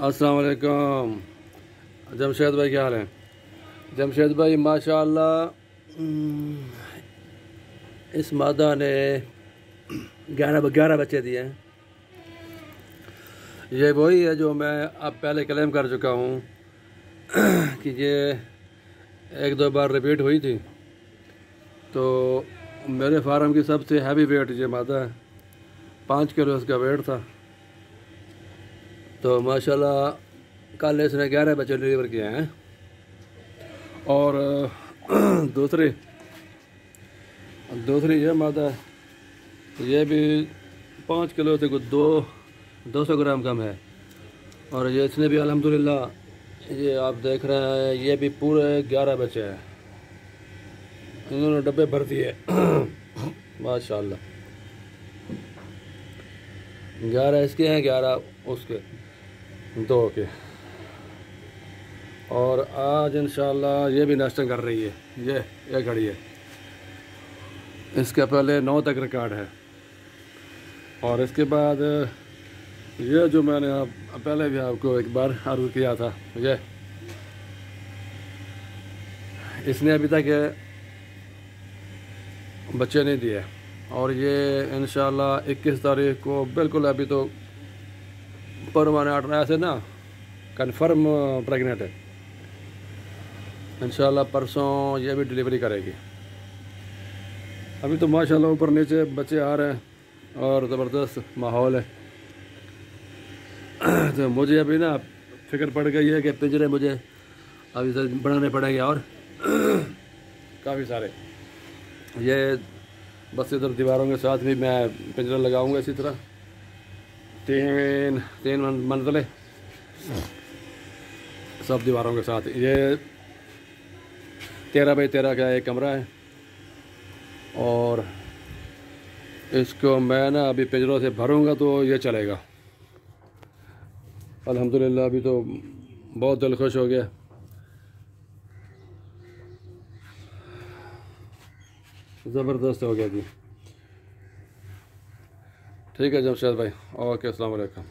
अस्सलाम वालेकुम। जमशेद भाई क्या हाल है? जमशेद भाई माशाअल्लाह इस मादा ने 11 बच्चे दिए हैं। ये वही है जो मैं अब पहले क्लेम कर चुका हूँ कि ये एक दो बार रिपीट हुई थी। तो मेरे फार्म की सबसे हैवी वेट ये मादा है, 5 किलो इसका वेट था। तो माशाल्लाह कल इसने 11 बच्चे डिलीवर किए हैं। और दूसरी ये मादा है, ये भी 5 किलो से कुछ 200 ग्राम कम है। और ये इसने भी अल्हम्दुलिल्लाह, ये आप देख रहे हैं, ये भी पूरे 11 बच्चे हैं। इन्होंने डब्बे भर दिए माशाल्लाह। 11 इसके हैं, 11 उसके, 2 के। और आज इंशाल्लाह ये भी नेस्टिंग कर रही है। ये खड़ी है, इसका पहले 9 तक रिकॉर्ड है। और इसके बाद ये जो मैंने पहले भी आपको एक बार अर्ज किया था, ये इसने अभी तक बच्चे नहीं दिए। और ये इंशाल्लाह 21 तारीख को बिल्कुल, अभी तो परमानेंट ऐसे ना कन्फर्म प्रेग्नेंट है। इंशाल्लाह परसों ये भी डिलीवरी करेगी। अभी तो माशाल्लाह ऊपर नीचे बच्चे आ रहे हैं और ज़बरदस्त माहौल है। तो मुझे अभी ना फिक्र पड़ गई है कि पिंजरे मुझे अभी से बनाने पड़ेंगे और काफ़ी सारे। ये बस इधर दीवारों के साथ भी मैं पिंजरा लगाऊंगा इसी तरह, तीन मंजिलें सब दीवारों के साथ। ये 13 बाई 13 का एक कमरा है। और इसको मैं ना अभी पिंजरों से भरूंगा तो ये चलेगा अल्हम्दुलिल्लाह। अभी तो बहुत दिल खुश हो गया। ज़बरदस्त हो गया जी। ठीक है जमशेद भाई, ओके, अस्सलाम वालेकुम।